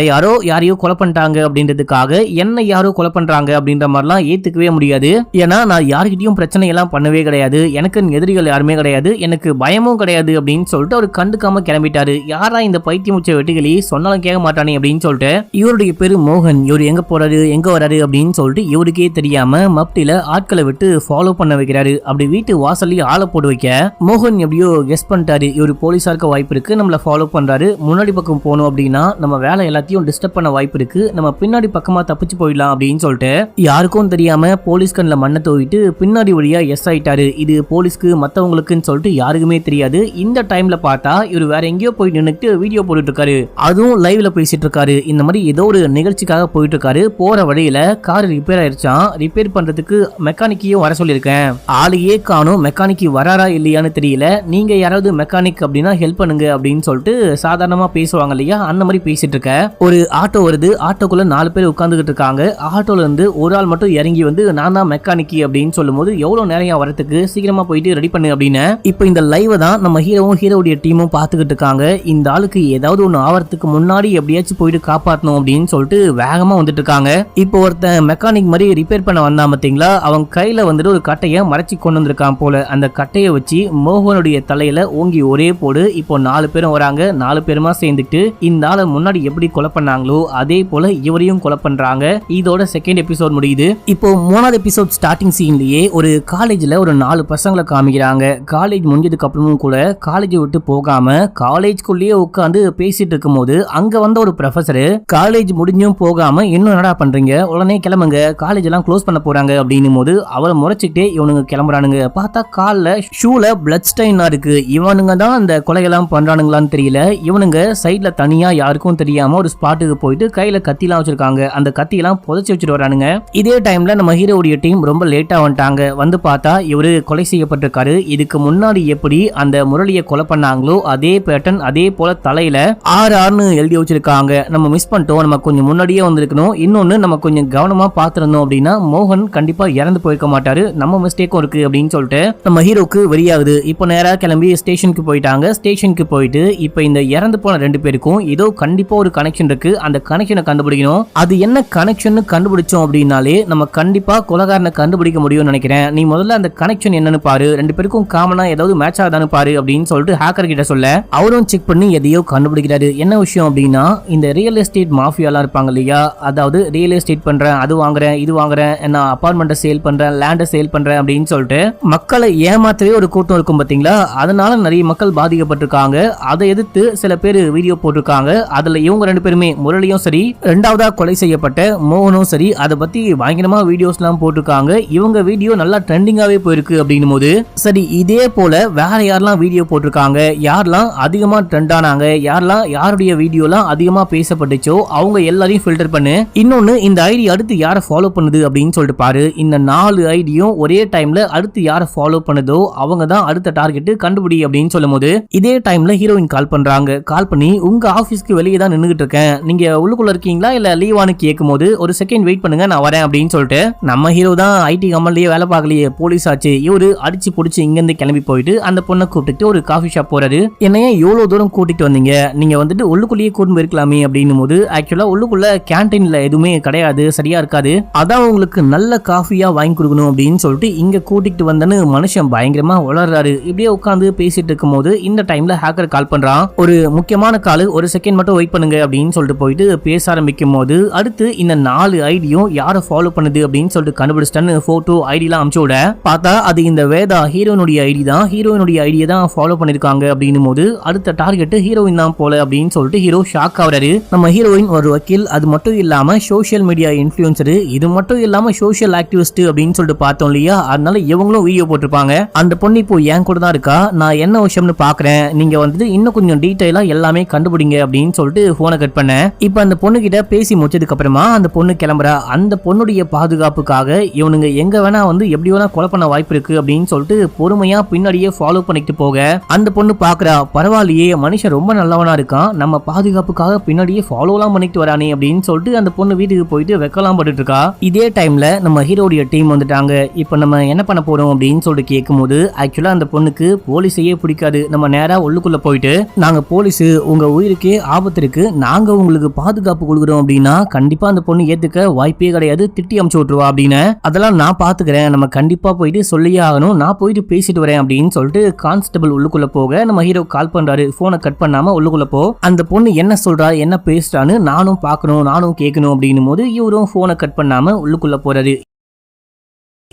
[SPEAKER 1] யாரையோ கொலை பண்ணிட்டாங்க அப்படின்றதுக்காக என்ன யாரோ கொலை பண்றாங்க அப்படின்ற மாதிரிலாம் ஏத்துக்கவே முடியாது, ஏன்னா நான் யாருக்கிட்டையும் பிரச்சனை எல்லாம் பண்ணவே கிடையாது, எனக்கு எதிரிகள் யாருமே கிடையாது, எனக்கு பயமும் கிடையாது அப்படின்னு சொல்லிட்டு அவர் கண்டுக்காம கிளம்பிட்டாரு. யாரா இந்த பைத்தியமுச்ச வெட்டுகளி சொன்னாலும் கேட்க மாட்டானே அப்படின்னு சொல்லிட்டு இவருடைய பேரு மோகன், இவர் எங்க போறாரு எங்க வராரு அப்படின்னு சொல்லிட்டு இவருக்கே தெரியாம மப்டில ஆட்களை விட்டு ஃபாலோ பண்ண வைக்கிறாரு. அப்படி வீட்டு வாசல்ல ஆளை போட்டு வைக்க மோகன் எப்படியோ கெஸ் பண்ணிட்டாரு இவரு போலீஸா இருக்க வாய்ப்பு இருக்கு, நம்மள ஃபாலோ பண்றாரு, முன்னாடி பக்கம் போனோம் அப்படின்னா நம்ம வேலை எல்லாத்தையும் டிஸ்டர்ப் பண்ண வாய்ப்பு இருக்கு, நம்ம பின்னாடி பக்கமா தப்பிச்சு போயிடலாம் அப்படின்னு சொல்லிட்டு யாருக்கும் தெரியாம போலீஸ் கண்ணில் மண்ணை தூவிட்டு பின்னாடி வழியா எஸ் ஆயிட்டாரு. இது போலீஸ்க்கு மத்தவங்களுக்குன்னு சொல்லிட்டு யாருக்குமே தெரியாது. இந்த டைம்ல பார்த்தா இவர் வேற எங்கேயோ போய் நின்னுட்டு வீடியோ போட்டுட்டு இருக்காரு, அதுவும் லைவ்ல பேசிட்டு இருக்காரு. இந்த மாதிரி ஏதோ ஒரு நிகழ்ச்சிக்காக போயிட்டு இருக்காரு. போற வழியில கார் ரிப்பேர் ஆயிருச்சா, தான் ரிப்பேர் பண்றதுக்கு மெக்கானிக்கையும் வர சொல்லியிருக்கேன். ஆளையே காணும், மெக்கானிக் வராரா இல்லையான்னு தெரியல, நீங்க யாராவது மெக்கானிக் அப்படின்னா ஹெல்ப் பண்ணுங்க அப்படின்னு சொல்லிட்டு சாதாரணமா பேசுவாங்க இல்லையா, அந்த மாதிரி பேசிட்டு இருக்க ஒரு ஆட்டோ வருது. ஆட்டோக்குள்ள 4 பேர் உட்கார்ந்துகிட்டு இருக்காங்க. ஆட்டோல இருந்து ஒரு ஆள் மட்டும் இறங்கி வந்து நான் தான் மெக்கானிக் அப்படின்னு சொல்லும் போது எவ்வளவு நேரம் வரதுக்கு, சீக்கிரமா போயிட்டு ரெடி பண்ணு அப்படின்னு. இப்போ இந்த லைவ் தான் நம்ம ஹீரோவும் ஹீரோடைய டீமும் பாத்துக்கிட்டு இருக்காங்க. இந்த ஆளுக்கு ஏதாவது ஒண்ணு ஆவறதுக்கு முன்னாடி எப்படியாச்சும் போயிட்டு காப்பாற்றணும் அப்படின்னு சொல்லிட்டு வேகமா வந்துட்டு இருக்காங்க. இப்போ ஒருத்தன் மெக்கானிக் மாதிரி ரிப்பேர் பண்ண வந்தான் பாத்தீங்களா, அவன் கையில வந்துட்டு ஒரு கட்டையை மறைச்சி கொண்டு வந்திருக்கான் போல. அந்த கட்டையை வச்சு மோகனுடைய தலையில ஓங்கி ஒரே போடு. இப்போ 4 பேரும் வராங்க. 4 பேருமா சேர்ந்துட்டு இந்த ஆளை முன்னாடி எப்படி கொலை பண்ணாங்களோ அதே போல இவரையும் கொலை பண்றாங்க. இதோட செகண்ட் எபிசோட் முடியுது. இப்போ 3வது எபிசோட் ஸ்டார்டிங் சீன்லயே ஒரு காலேஜ்ல ஒரு 4 பசங்களை காமிக்கிறாங்க. காலேஜ் முடிஞ்சதுக்கு அப்புறமும் கூட காலேஜ் விட்டு போகாம காலேஜ்குள்ளேயே உட்காந்து பேசிட்டு இருக்கும் போது அங்க வந்த ஒரு ப்ரொஃபசர், காலேஜ் முடிஞ்சும் போகாம இன்னும் என்னடா பண்றீங்க, உடனே கிளம்புங்க, காலேஜ் எல்லாம் க்ளோஸ் பண்ண போறாங்க அப்படின்னும் போது அவரை முறைச்சிக்கிட்டே இவனுங்க கிளம்புறானுங்க. பார்த்தா கால்ல ஷூல பிளட் ஸ்டைனா இருக்கு. இவனுங்க தான் அந்த கொலையெல்லாம் பண்றானுங்களான்னு தெரியல. இவனுங்க சைட்ல தனியா யாருக்கும் தெரியாம ஒரு ஸ்பாட்டுக்கு போயிட்டு கையில கத்திலாம் வச்சிருக்காங்க. அந்த கத்தியெல்லாம் புதைச்சு வச்சுட்டு வரானுங்க. இதே டைம்ல நம்ம ஹீரோடைய டீம் ரொம்ப லேட்டா வந்துட்டாங்க. வந்து பார்த்தா இவரு கொலை செய்யப்பட்டிருக்காரு. இதுக்கு முன்னாடி எப்படி அந்த முரளியை கொலை பண்ணாங்களோ அதே பேட்டர்ன், அதே போல தலையில RRன்னு எழுதி வச்சிருக்காங்க. நம்ம மிஸ் பண்ணிட்டோம், நம்ம கொஞ்சம் முன்னாடியே வந்திருக்கணும். இன்னொன்னு நம்ம கொஞ்சம் கவனமா பாத்துறோம் அப்படின்னா மோகன் கண்டிப்பா இறந்து போயிருக்க மாட்டாரு, நம்ம மிஸ்டேக்கும் இருக்கு அப்படின்னு சொல்லிட்டு நம்ம ஹீரோக்கு வெறியாகுது. இப்போ நேரா கிளம்பி ஸ்டேஷனுக்கு போயிட்டாங்க. ஸ்டேஷனுக்கு போயிட்டு இப்போ இந்த இறந்து போன 2 பேருக்கும் ஏதோ கண்டிப்பா ஒரு கனெக்ஷன் இருக்கு. அந்த கனெக்ஷனை கண்டுபிடிக்கணும். அது என்ன கனெக்ஷன் கண்டுபிடிச்சோம் அப்படின்னாலே நம்ம கண்டிப்பா கொலைகாரனை கண்டுபிடிக்க முடியும்னு நினைக்கிறேன். நீ முதல்ல அந்த கனெக்ஷன் என்னன்னு பாரு, 2 பேருக்கும் காமனா ஏதாவது மேட்ச் ஆகுதான்னு பாரு அப்படின்னு சொல்லிட்டு ஹேக்கர் கிட்ட சொல்ல அவரும் செக் பண்ணி எதையோ கண்டுபிடிக்கிறாரு. என்ன விஷயம் அப்படின்னா, இந்த ரியல் எஸ்டேட் மாஃபியாலாம் இருப்பாங்க இல்லையா, அதாவது ரியல் எஸ்டேட் பண்றேன், அது வாங்குறேன், இது வாங்குறேன், நான் அபார்ட்மெண்ட்டை சேல் பண்றேன், லேண்டை சேல் பண்றேன் அப்படின்னு சொல்லிட்டு மக்களை ஏமாத்தவே ஒரு கூட்டம் இருக்கும் பாத்தீங்களா. அதனால நிறைய மக்கள் பாதிக்கப்பட்டிருக்காங்க. அதை எதிர்த்து சில பேர் வீடியோ போட்டிருக்காங்க. அதுல இவங்க 2 பேருமே, முரளியும் சரி, 2வதா கொலை செய்யப்பட்ட மோகனும் சரி, அதை பத்தி பயங்கரமா வீடியோஸ் எல்லாம் போட்டிருக்காங்க. இவங்க வீடியோ நல்லா ட்ரெண்டிங்காவே போயிருக்கு அப்படின்னும் போது சரி, இதே போல வேற யாரெல்லாம் வீடியோ போட்டிருக்காங்க, யாரெல்லாம் அதிகமா ட்ரெண்ட் ஆனாங்க, யாரெல்லாம் யாருடைய வீடியோலாம் அதிகமா பேசப்பட்டுச்சோ அவங்க எல்லாரையும் ஃபில்டர் பண்ணு. இன்னொன்னு, இந்த ஐடி அடுத்து யாரை ஃபாலோ பண்ணுது அப்படின்னு சொல்லிட்டு பாரு. இந்த 4 ஐடியும் ஒரே டைம்ல அடுத்து யாரை ஃபாலோ பண்ணுதோ அவங்க தான் அடுத்த டார்கெட், கண்டுபிடி அப்படின்னு சொல்லும் போது இதே டைம்ல ஹீரோயின் கால் பண்றாங்க. கால் பண்ணி உங்க ஆபீஸ்க்கு வெளியே தான் நின்னுகிட்டு இருக்கேன், நீங்க உள்ளுக்குள்ள இருக்கீங்களா இல்ல லீவானு கேட்கும் போது ஒரு செகண்ட் வெயிட் பண்ணுங்க, நான் வரேன் அப்படின்னு சொல்லிட்டு நம்ம ஹீரோ தான் ஐடி கம்பெனிலேயே வேலை பார்க்கலையே, போலீஸ் ஆச்சு, இவரு அடிச்சு புடிச்சு இங்க இருந்து கிளம்பி போயிட்டு அந்த பொண்ணை கூப்பிட்டு ஒரு காஃபி ஷாப் போறாரு. என்னைய எவ்வளவு தூரம் கூட்டிட்டு வந்தீங்க, நீங்க வந்துட்டு உள்ளுக்குள்ளேயே கூட்டு போயிருக்கலாமே அப்படின்னும் போது ஆக்சுவலா உள்ளுக்குள்ள கேன்டீன்ல எதுவுமே கிடையாது, சரியா இருக்காது, அதான் உங்களுக்கு நல்ல காஃபியா வாங்கி கொடுக்கணும் அப்படின்னு சொல்லிட்டு இங்க கூட்டிட்டு வந்தேன்னு மனுஷன் பயங்கரமா வளர்றாரு. இப்படியே உட்காந்து பேசிட்டு இருக்கும் போது இந்த டைம்ல ஹேக்கர் கால் பண்றான். ஒரு முக்கியமான கால், ஒரு செகண்ட் மட்டும் வெயிட் பண்ணுங்க அப்படின்னு சொல்லிட்டு போயிட்டு பேச ஆரம்பிக்கும் போது அடுத்து இந்த 4 ஐடியும் யாரை ஃபாலோ பண்ணுது அப்படின்னு சொல்லிட்டு கண்டுபிடிச்சிட்டான்னு போட்டோ ஐடிலாம் அனுப்பிச்சு விட பார்த்தா அது இந்த வேதா ஹீரோனுடைய ஐடி தான். ஹீரோனுடைய ஐடியை தான் ஃபாலோ பண்ணிருக்காங்க அப்படின்னும் போது அடுத்த டார்கெட் ஹீரோயின் தான் போல அப்படின்னு சொல்லிட்டு ஹீரோ ஷாக் ஆகுறாரு. நம்ம ஹீரோயின் ஒரு வக்கீல், அது மட்டும் இல்லாம சோஷியல் மீடியா இன்ஃப்ளூயன்சர், இது மட்டும் இல்லாம சோஷியல் ஆக்டிவிஸ்ட் அப்படின்னு சொல்லிட்டு பார்த்தோம் இல்லையா, அதனால இவங்களும் வீடியோ போட்டிருப்பாங்க. அந்த பொண்ணு இப்போ என் கூட தான் இருக்கா, நான் என்ன விஷயம்னு பாக்குறேன், நீங்க வந்துட்டு இன்னும் கொஞ்சம் டீடைலா எல்லாமே கண்டுபிடிங்க அப்படின்னு சொல்லிட்டு போனை கட் பண்ண. இப்ப அந்த பொண்ணு கிட்ட பேசி முடிச்சதுக்கு அப்புறமா அந்த பொண்ணு கிளம்புறா. அந்த பொண்ணுடைய பாதுகாப்புக்காக இவனுங்க எங்க வேணா வந்து எப்படி வேணா கொலை பண்ண வாய்ப்பு இருக்கு அப்படின்னு சொல்லிட்டு பொறுமையா பின்னாடியே ஃபாலோ பண்ணிட்டு போக அந்த பொண்ணு பாக்குறா, பரவாயில்லையே மனுஷன் ரொம்ப நல்லவனா இருக்கான், நம்ம பாதுகாப்புக்காக பின்னாடியே ஃபாலோ எல்லாம் பண்ணிட்டு வரானே அப்படின்னு சொல்லிட்டு அந்த பொண்ணு வீட்டுக்கு போயிட்டு வெக்கலாம் பட்டு இருக்கா. இதே டைம்ல நம்ம ஹீரோடைய டீம் வந்துட்டாங்க. இப்ப நம்ம என்ன பண்ண போறோம் அப்படின்னு சொல்லிட்டு கேட்கும் போது ஆக்சுவலா அந்த பொண்ணுக்கு போலீஸையே பிடிக்காது. நம்ம நேரா உள்ளுக்குள்ள போயிட்டு, நாங்க போலீஸ், உங்க உயிருக்கே ஆபத்து இருக்கு, நாங்க உங்களுக்கு பாதுகாப்பு கொடுக்குறோம் அப்படின்னா கண்டிப்பா அந்த பொண்ணு ஏத்துக்க வாய்ப்பே கிடையாது, திட்டி அமுச்சு விட்டுருவா அப்படின்னு. அதெல்லாம் நான் பாத்துக்கிறேன், நம்ம கண்டிப்பா போயிட்டு சொல்லியே ஆகணும், நான் போயிட்டு பேசிட்டு வரேன் அப்படின்னு சொல்லிட்டு கான்ஸ்டபிள் உள்ளுக்குள்ள போக நம்ம ஹீரோ கால் பண்றாரு. போனை கட் பண்ணாம உள்ளுக்குள்ள போ, அந்த பொண்ணு என்ன சொல்றா என்ன பேசுறான்னு நானும் பார்க்கணும், நானும் கேட்கணும் அப்படின்னும் போது இவரும் போனை கட் பண்ணாம உள்ளுக்குள்ள போறாரு.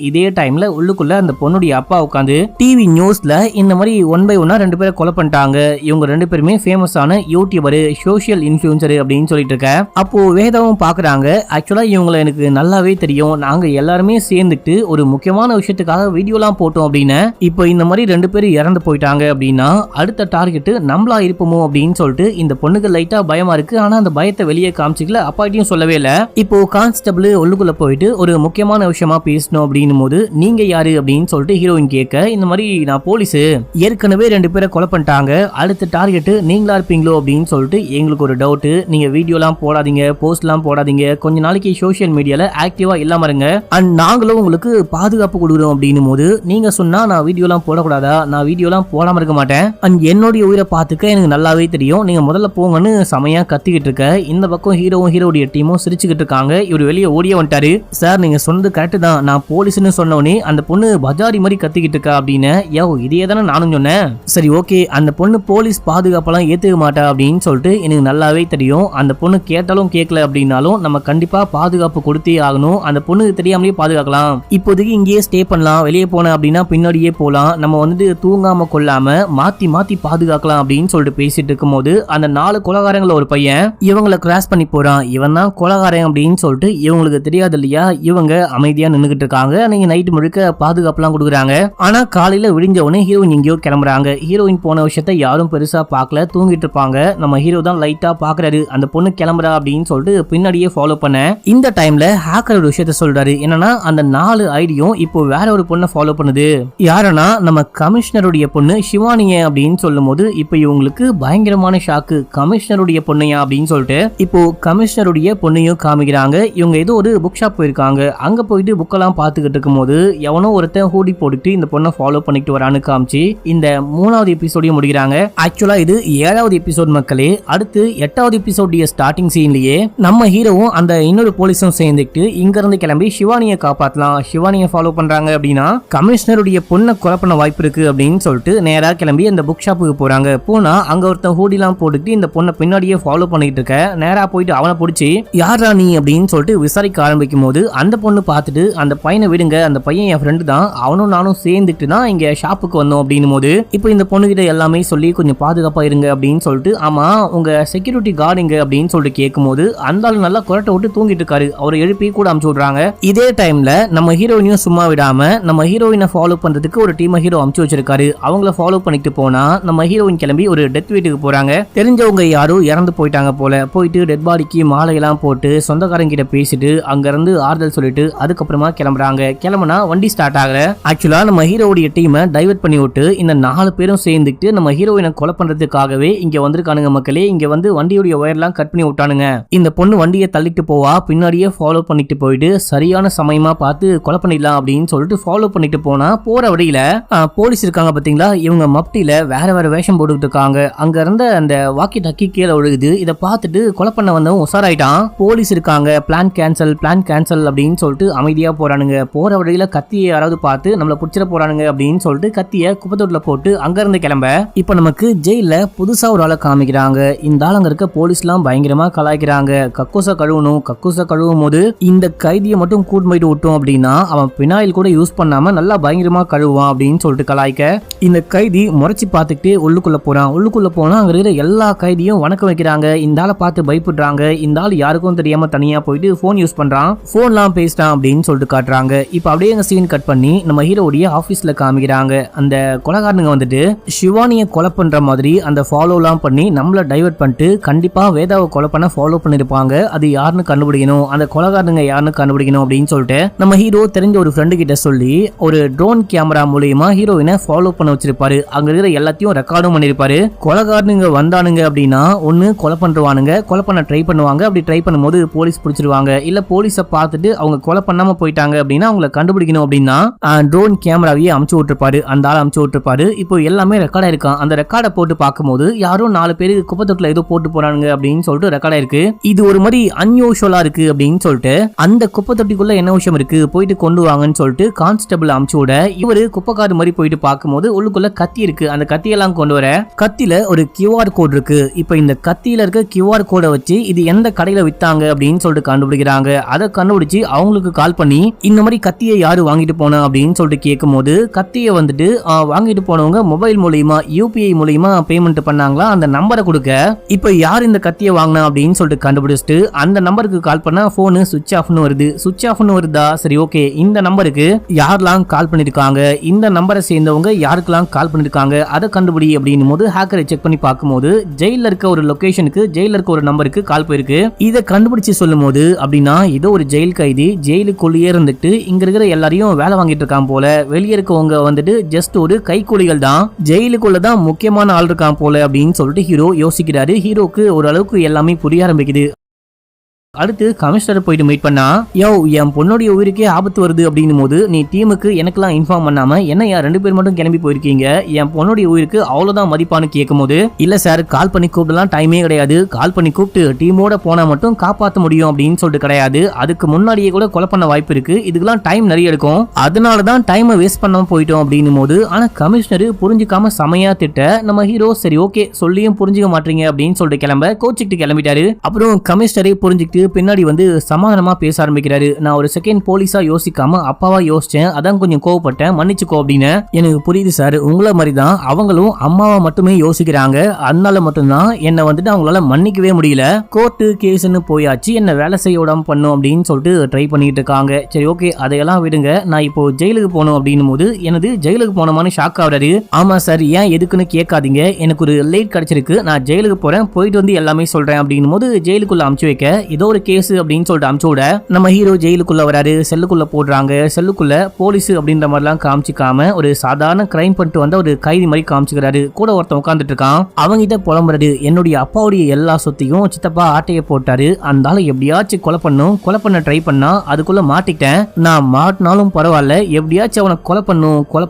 [SPEAKER 1] இதே டைம்ல உள்ளுக்குள்ள அந்த பொண்ணுடைய அப்பா உட்காந்து டிவி நியூஸ்ல இந்த மாதிரி 1 by 1 2 பேரை கொலை பண்ணிட்டாங்க, இவங்க 2 பேருமே ஃபேமஸான யூடியூபர், சோஷியல் இன்ஃப்ளூயன்சர் அப்படின்னு சொல்லிட்டு இருக்க. அப்போ வேதாவும் பாக்குறாங்க, ஆக்சுவலா இவங்களை எனக்கு நல்லாவே தெரியும், நாங்க எல்லாருமே சேர்ந்துட்டு ஒரு முக்கியமான விஷயத்துக்காக வீடியோலாம் போட்டோம் அப்படின்னு. இப்போ இந்த மாதிரி 2 பேர் இறந்து போயிட்டாங்க அப்படின்னா அடுத்த டார்கெட் நம்மளா இருப்போமோ அப்படின்னு சொல்லிட்டு இந்த பொண்ணுக்கு லைட்டா பயமா இருக்கு. ஆனா அந்த பயத்தை வெளியே காமிச்சிக்கல, அப்பாட்டையும் சொல்லவே இல்ல. இப்போ கான்ஸ்டபிள் உள்ளுக்குள்ள போயிட்டு ஒரு முக்கியமான விஷயமா பேசணும் அப்படின்னும் போது நீங்க யாரு அப்படின்னு சொல்லிட்டு ஹீரோயின் கேட்க, இந்த மாதிரி நான் போலீஸ், ஏற்கனவே 2 பேரை கொலை பண்ணிட்டாங்க, அடுத்த டார்கெட் நீங்களா இருப்பீங்களோ அப்படின்னு சொல்லிட்டு எங்களுக்கு ஒரு டவுட், நீங்க வீடியோலாம் போடாதீங்க, போஸ்ட்லாம் போடாதீங்க, கொஞ்ச நாளைக்கு சோஷியல் மீடியால ஆக்டிவா இல்லாம இருங்க, அண்ட் நாங்களும் உங்களுக்கு பாதுகாப்பு கொடுக்குறோம் அப்படின்னும் போது நீங்க சொன்னா நான் வீடியோலாம் போடக்கூடாதா, நான் வீடியோலாம் போடாம இருக்க மாட்டேன், அண்ட் என்னுடைய உயிரை பார்த்துக்க எனக்கு நல்லாவே தெரியும், நீங்க முதல்ல போங்கன்னு செமையா கத்திக்கிட்டு இருக்க. இந்த பக்கம் ஹீரோவும் ஹீரோடைய டீமும் சிரிச்சுக்கிட்டு இருக்காங்க. இவர் வெளியே ஓடியே வந்துட்டாரு. சார் நீங்க சொன்னது கரெக்ட் தான், நான் போலீஸ்னு சொன்னோனே அந்த பொண்ணு பஜாரி மாதிரி கத்திக்கிட்டு இருக்கா அப்படின்னு. யோ இதே தானே நானும் சொன்னேன். சரி ஓகே, அந்த பொண்ணு போலீஸ் பாதுகாப்பெல்லாம் ஏத்துக்க மாட்டா அப்படின்னு சொல்லிட்டு எனக்கு நல்லாவே தெரியும், அந்த பொண்ணு கேட்டாலும் கேட்கல அப்படின்னாலும் நம்ம கண்டிப்பா பாதுகாப்பு கொடுத்தே ஆகணும், அந்த பொண்ணுக்கு தெரியாமலே பாதுகாக்கலாம், இப்போதைக்கு இங்கேயே ஸ்டே பண்ணலாம், வெளியே போன அப்படின்னா பின்னாடியே போலாம், நம்ம வந்துட்டு தூங்காம கொள்ளாம மாத்தி மாத்தி பாதுகாக்கலாம் அப்படின்னு சொல்லிட்டு பேசிட்டு இருக்கும் போது அந்த 4 கொலைகாரங்கள ஒரு பையன் இவங்களை கிராஸ் பண்ணி போறான். இவன் தான் கொலைகாரன் அப்படின்னு சொல்லிட்டு இவங்களுக்கு தெரியாது இல்லையா, இவங்க அமைதியா நின்னுகிட்டு இருக்காங்க. நீங்க நைட்டு முழுக்க பாதுகாப்புலாம் கொடுக்குறாங்க. ஆனா காலையில விடிஞ்ச உடனே ஹீரோயின் எங்கேயோ கிளம்புறாங்க. ஹீரோயின் போன விஷயத்த யாரும் பெருசா பார்க்கல, தூங்கிட்டு இருப்பாங்க. நம்ம ஹீரோ தான் லைட்டா பாக்குறாரு, அந்த பொண்ணு கிளம்புறா அப்படின்னு சொல்லிட்டு பின்னாடியே ஃபாலோ பண்ண. இந்த டைம்ல ஹேக்கர் ஒரு விஷயத்த சொல்றாரு, என்னன்னா அந்த 4 ஐடியும் இப்போ வேற ஒரு பொண்ணை ஃபாலோ பண்ணுது. யாரனா நம்ம கமிஷனருடைய பொண்ணு சிவானிய அப்படின்னு சொல்லும் போது இப்போ இவங்களுக்கு பயங்கரமான ஷாக்கு, கமிஷனருடைய பொண்ணையா அப்படின்னு சொல்லிட்டு இப்போ கமிஷனருடைய பொண்ணையும் காமிக்கிறாங்க. இவங்க ஏதோ ஒரு புக் ஷாப் போயிருக்காங்க, அங்க போயிட்டு புக்கெல்லாம் பார்த்துக்கிட்டு இருக்கும் போது எவனோ ஒருத்தன் ஹூடி போட்டுட்டு இந்த பொண்ணை ஃபாலோ பண்ணிட்டு வரான்னு காமிச்சு இந்த 3வது எபிசோடையும் முடிக்கிறாங்க. ஆக்சுவலா இது 7வது எபிசோட் மக்களே. அடுத்து 8வது எபிசோடைய ஸ்டார்டிங் சீன்லயே நம்ம ஹீரோவும் அந்த இன்னொரு போலீஸும் சேர்ந்துட்டு இங்க இருந்து கிளம்பி சிவானியை காப்பாத்தலாம், சிவானியை ஃபாலோ பண்றாங்க அப்படின்னா கமிஷனருடைய பொண்ணை கொலை பண்ண வாய்ப்பு இருக்கு அப்படின்னு சொல்லிட்டு நேரா கிளம்பி அந்த புக் ஷாப்புக்கு போறாங்க. போனா அங்க ஒருத்தன் ஹூடிலாம் போட்டுட்டு இந்த பொண்ணை பின்னாடியே ஃபாலோ பண்ணிட்டு இருக்க. நேரா போயிட்டு அவனை பிடிச்சி யாரா நீ அப்படின்னு சொல்லிட்டு விசாரிக்க ஆரம்பிக்கும் போது அந்த பொண்ணு பார்த்துட்டு அந்த பையனை விடுங்க, அந்த பையன் என் ஃப்ரெண்டு தான், அவனும் நானும் சேர்ந்துட்டு தான் இங்க ஷாப்புக்கு வந்தோம் அப்படின்னும் போது இப்போ இந்த பொண்ணு கிட்ட எல்லாமே சொல்லி கொஞ்சம் பாதுகாப்பா இருங்க அப்படின்னு சொல்லிட்டு, ஆமா உங்க செக்யூரிட்டி கார்டுங்க அப்படின்னு சொல்லிட்டு கேட்கும் போது அந்த ஆள் நல்லா குரட்டை விட்டு தூங்கிட்டு இருக்காரு, அவரை எழுப்பி கூட அமுச்சு விடுறாங்க. இதே டைம்ல நம்ம ஹீரோயினையும் சும்மா விடாம நம்ம ஹீரோயினை ஃபாலோ பண்றதுக்கு ஒரு டீம் ஹீரோ அமுச்சு வச்சிருக்காரு. அவங்கள ஃபாலோ பண்ணிட்டு போனா நம்ம ஹீரோயின் கிளம்பி ஒரு டெத் வீட்டுக்கு போறாங்க. தெரிஞ்சவங்க யாரும் இறந்து போயிட்டாங்க போல. போயிட்டு டெட் பாடிக்கு மாலையெல்லாம் போட்டு சொந்தக்காரங்க கிட்ட பேசிட்டு அங்க இருந்து ஆறுதல் சொல்லிட்டு அதுக்கப்புறமா கிளம்புறாங்க. கிளம்புனா வண்டி ஸ்டார்ட் ஆகல. ஆக்சுவலா நம்ம ஹீரோவுடைய டீமை டைவர்ட் பண்ணி விட்டு இந்த 4 பேரும் சேர்ந்துட்டு நம்ம ஹீரோயினை கொலை பண்றதுக்காகவே இங்க வந்திருக்கானுங்க மக்களே. இங்க வந்து வண்டியுடைய ஒயர்லாம் கட் பண்ணி விட்டானுங்க. இந்த பொண்ணு வண்டியை தள்ளிட்டு போவா, பின்னாடியே ஃபாலோ பண்ணிட்டு போயிட்டு சரியான சமயமா பார்த்து கொலை பண்ணிடலாம் அப்படின்னு சொல்லிட்டு ஃபாலோ பண்ணிட்டு போனா போற வழியில போலீஸ் இருக்காங்க பாத்தீங்களா, இவங்க மப்டியில வேற வேற வேஷம் போட்டுக்கிட்டு இருக்காங்க. அங்க இருந்த அந்த வாக்கி டக்கி கீழே ஒழுகுது. இதை பார்த்துட்டு கொலை பண்ண வந்தவன் உசாராயிட்டான். போலீஸ் இருக்காங்க, பிளான் கேன்சல் அப்படின்னு சொல்லிட்டு அமைதியா போறானுங்க. போற வழியில கத்தியை யாராவது பார்த்து நம்மள புடிச்சிட போறானுங்க அப்படின்னு சொல்லிட்டு கத்திய குப்பத்தொட்டில போட்டு அங்க இருந்து கிளம்ப. இப்ப நமக்கு ஜெயில புதுசா ஒரு ஆளை காமிக்கிறாங்க. இந்த ஆளுங்க இருக்க போலீஸ் எல்லாம் பயங்கரமா கலாய்க்கிறாங்க. கக்கூச கழுவும் போது இந்த கைதியை மட்டும் கூட்டு போயிட்டு விட்டோம் அப்படின்னா அவன் பினாயில் கூட யூஸ் பண்ணாம நல்லா பயங்கரமா கழுவான் அப்படின்னு சொல்லிட்டு கலாய்க்க. இந்த கைதி முறைச்சு பார்த்துக்கிட்டு உள்ளுக்குள்ள போனா அங்க இருக்கிற எல்லா கைதியும் வணக்கம் வைக்கிறாங்க. இந்த ஆளை பார்த்து பயப்படுறாங்க. இந்த ஆள் யாருக்கும் தெரியாம தனியா போயிட்டு போன் யூஸ் பண்றான், போன்லாம் பேசுறான் அப்படின்னு சொல்லிட்டு காட்டுறாங்க. இப்ப அப்படியே எங்க சீன் கட் பண்ணி நம்ம ஹீரோடைய ஆபீஸ்ல காமிக்கிறாங்க. அந்த கொலைகாரனுங்க வந்துட்டு சிவானியை கொலை பண்ற மாதிரி அந்த ஃபாலோ எல்லாம் பண்ணி நம்மள டைவர்ட் பண்ணிட்டு கண்டிப்பா வேதாவை கொலை பண்ண ஃபாலோ பண்ணிருப்பாங்க. அது யாருன்னு கண்டுபிடிக்கணும், அந்த கொலைகாரனுங்க யாருன்னு கண்டுபிடிக்கணும் அப்படின்னு சொல்லிட்டு நம்ம ஹீரோ தெரிஞ்ச ஒரு ஃப்ரெண்டு கிட்ட சொல்லி ஒரு ட்ரோன் கேமரா மூலமா ஹீரோயினை ஃபாலோ பண்ண வச்சிருப்பாரு. அங்க இருக்கிற எல்லாத்தையும் ரெக்கார்டும் பண்ணிருப்பாரு. கொலைகாரனுங்க வந்தானுங்க அப்படின்னா ஒண்ணு கொலை பண்றவானுங்க, கொலை பண்ண ட்ரை பண்ணுவாங்க. அப்படி ட்ரை பண்ணும்போது போலீஸ் பிடிச்சிருவாங்க. இல்ல போலீஸை பார்த்துட்டு அவங்க கொலை பண்ணாம போயிட்டாங்க அப்படின்னா அவங்களை கண்டுபிடிக்கணும் அப்படின்னா ட்ரோன் கேமராவையே அமுச்சு விட்டுருப்பாரு, அந்த ஆள் அமுச்சு விட்டுருப்பாரு. இப்போ எல்லாமே ரெக்கார்டா இருக்கான். அந்த ரெக்கார்டை போட்டு பார்க்கும்போது யாரும் 4 பேரு குப்பத்தொட்டில ஏதோ போட்டு போறானுங்க அப்படின்னு சொல்லிட்டு ரெக்கார்டா இருக்கு. இது ஒரு மாதிரி அன்யூஷுவலா இருக்கு அப்படின்னு சொல்லிட்டு அந்த குப்பை தொட்டிக்குள்ள என்ன விஷயம் இருக்கு போயிட்டு கொண்டு வாங்கன்னு சொல்லிட்டு கான்ஸ்டபிள் அமுச்சு விட இவரு குப்பைக்காரு மாதிரி போயிட்டு பார்க்கும்போது உள்ளுக்குள்ள கத்தி இருக்கு. அந்த கத்தியெல்லாம் கொண்டு வர கத்தியில ஒரு QR கோட் இருக்கு. இப்ப இந்த கத்தியில இருக்க QR கோடை வச்சு இது எந்த கடையில வித்தாங்க அப்படின்னு சொல்லிட்டு கண்டுபிடிக்கிறாங்க. அதை கண்டுபிடிச்சு அவங்களுக்கு கால் பண்ணி இந்த மாதிரி கத்தியை யாரு வாங்கிட்டு போனா அப்படின்னு சொல்லிட்டு கேட்கும்போது கத்தியை வந்துட்டு வாங்கிட்டு போனவங்க மொபைல் மூலியமா யூபிஐ மூலியமா பேமெண்ட் பண்ணாங்களா, அந்த நம்பரை கொடுக்க இப்ப யார் இந்த கத்தியை வாங்கினா அப்படின்னு சொல்லிட்டு கண்டுபிடிச்சிட்டு அந்த நம்பருக்கு கால் பண்ணா போனு சுவிட்ச் ஆஃப்னு வருது. சுவிட்ச் ஆஃப்னு வருதா, சரி ஓகே, இந்த நம்பருக்கு யாரெல்லாம் கால் பண்ணிருக்காங்க, இந்த நம்பரை சேர்ந்தவங்க யாருக்கெல்லாம் கால் பண்ணிருக்காங்க அதை கண்டுபிடி அப்படின்னும் போது ஹேக்கரை செக் பண்ணி பார்க்கும்போது ஜெயில இருக்க ஒரு லொகேஷனுக்கு ஜெயில இருக்க ஒரு நம்பருக்கு கால் போயிருக்கு. இதை கண்டுபிடிச்சு சொல்லும் போது அப்படின்னா இதோ ஒரு ஜெயில் கைதி ஜெயிலுக்குள்ளேயே இருந்துட்டு இங்க இருக்கிற எல்லாரையும் வேலை வாங்கிட்டு இருக்கான் போல, வெளியே இருக்கவங்க வந்துட்டு ஜஸ்ட் ஒரு கைக்கூலிகள் தான், ஜெயிலுக்குள்ளதான் முக்கியமான ஆள் இருக்கான் போல அப்படின்னு சொல்லிட்டு ஹீரோ யோசிக்கிறாரு. ஹீரோக்கு ஓரளவுக்கு எல்லாமே புரிய ஆரம்பிக்குது. அடுத்து கமிஷனர் போயிட்டு மீட் பண்ணா, யோ என் பொண்ணுடைய உயிருக்கே ஆபத்து வருது அப்படின்னும் போது நீ டீமுக்கு எனக்கெல்லாம் இன்ஃபார்ம் பண்ணாம என்னையா 2 பேர் மட்டும் கிளம்பி போயிருக்கீங்க, என் பொண்ணுடைய உயிருக்கு அவ்வளவுதான் மதிப்பானு கேட்கும் போது இல்ல சார், கால் பண்ணி கூப்பிடலாம் டைமே கிடையாது, கால் பண்ணி கூப்பிட்டு டீமோட போனா மட்டும் காப்பாற்ற முடியும் அப்படின்னு சொல்லிட்டு கிடையாது, அதுக்கு முன்னாடியே கூட கொலை பண்ண வாய்ப்பு இருக்கு, இதுக்கெல்லாம் டைம் நிறைய இருக்கும், அதனாலதான் டைமை வேஸ்ட் பண்ணாம போயிட்டோம் அப்படின்னும் போது ஆனா கமிஷனர் புரிஞ்சுக்காம செமையா திட்ட நம்ம ஹீரோ சரி ஓகே சொல்லியும் புரிஞ்சுக்க மாட்டீங்க அப்படின்னு சொல்லிட்டு கோச்சிக்கிட்டு கிளம்பிட்டாரு. அப்புறம் கமிஷனரை புரிஞ்சுக்கிட்டு பின்னாடி வந்து சமாதானமா பேச ஆரம்பிக்கிறாரு. நான் ஒரு செகண்ட் போலீஸா யோசிக்காம அப்பாவா யோசிச்சேன், அதான் கொஞ்சம் கோவப்பட்டேன், மன்னிச்சுக்கோ அப்படின்னு. எனக்கு புரியுது சார், உங்களை மாதிரி தான் அவங்களும் அம்மாவா மட்டுமே யோசிக்கிறாங்க, அதனால மட்டும்தான் என்ன வந்துட்டு அவங்களால மன்னிக்கவே முடியல, கோர்ட்டு கேஸ்ன்னு போயாச்சு, என்ன வேலை செய்ய விடாம பண்ணும் அப்படின்னு சொல்லிட்டு ட்ரை பண்ணிட்டு இருக்காங்க. சரி ஓகே அதையெல்லாம் விடுங்க, நான் இப்போ ஜெயிலுக்கு போகணும் அப்படின்னும் போது எனது ஜெயிலுக்கு போனோமான்னு ஷாக் ஆகுறாரு. ஆமா சார், ஏன் எதுக்குன்னு கேட்காதீங்க, எனக்கு ஒரு லேட் கிடைச்சிருக்கு, நான் ஜெயிலுக்கு போறேன், போயிட்டு வந்து எல்லாமே சொல்றேன் அப்படின்னும் போது ஜெயிலுக்குள்ள அமுச்சு வைக்க ஏதோ ஒரு கேஸ் அப்படின்னு சொல்லிட்டு அமுச்சு விட நம்ம ஹீரோ ஜெயிலுக்குள்ள வராரு. செல்லுக்குள்ள போடுறாங்க. செல்லுக்குள்ள போலீஸ் அப்படின்ற மாதிரிலாம் காமிச்சிக்காம ஒரு சாதாரண கிரைம் பண்ணிட்டு வந்த ஒரு கைதி மாதிரி காமிச்சுக்கிறாரு. கூட ஒருத்தன் உட்காந்துட்டு இருக்கான். அவங்கிட்ட புலம்புறாரு, என்னுடைய அப்பாவுடைய எல்லா சொத்தையும் சித்தப்பா ஆட்டையை போட்டாரு, அந்த ஆளை எப்படியாச்சும் கொலை பண்ண ட்ரை பண்ணா அதுக்குள்ள மாட்டிக்கிட்டேன், நான் மாட்டினாலும் பரவாயில்ல, எப்படியாச்சும் அவனை கொலை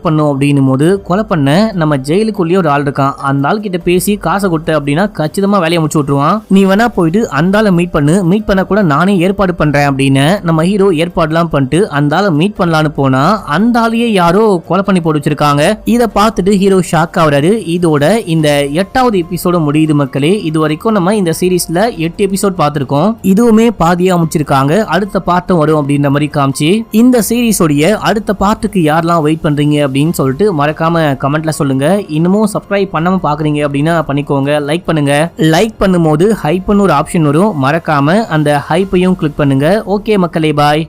[SPEAKER 1] பண்ணும் அப்படின்னும் போது கொலை பண்ண நம்ம ஜெயிலுக்குள்ளேயே ஒரு ஆள் இருக்கான், அந்த ஆள் கிட்ட பேசி காசை கொடுத்த அப்படின்னா கச்சிதமா வேலையை முடிச்சு விட்டுருவான், நீ வேணா போயிட்டு அந்த ஆளை மீட் பண்ண கூட நானே ஏற்பாடு பண்றேன் அப்படின்னு நம்ம ஹீரோ ஏற்பாடுலாம் பண்ணிட்டு அந்த ஆளை மீட் பண்ணலான்னு போனா அந்த ஆளையே யாரோ கொலை பண்ணி போட்டு வச்சிருக்காங்க. இதை பார்த்துட்டு ஹீரோ ஷாக் ஆகுறாரு. இதோட இந்த 8வது எபிசோட முடியுது மக்களே. இது வரைக்கும் நம்ம இந்த சீரீஸ்ல 8 எபிசோட் பார்த்திருக்கோம். இதுவுமே பாதியா முடிச்சிருக்காங்க, அடுத்த பார்ட்டும் வரும் அப்படின்ற மாதிரி காமிச்சு இந்த சீரீஸோடைய அடுத்த பார்ட்டுக்கு யாரெல்லாம் வெயிட் பண்றீங்க அப்படின்னு சொல்லிட்டு மறக்காம கமெண்ட்ல சொல்லுங்க. இன்னமும் சப்ஸ்கிரைப் பண்ணாம பாக்குறீங்க அப்படின்னா பண்ணிக்கோங்க, லைக் பண்ணுங்க. லைக் பண்ணும்போது ஹைப்னு ஒரு ஆப்ஷன் வரும், மறக்காம அந்த ஹைப்பையும் கிளிக் பண்ணுங்க. ஓகே மக்களே, பாய்.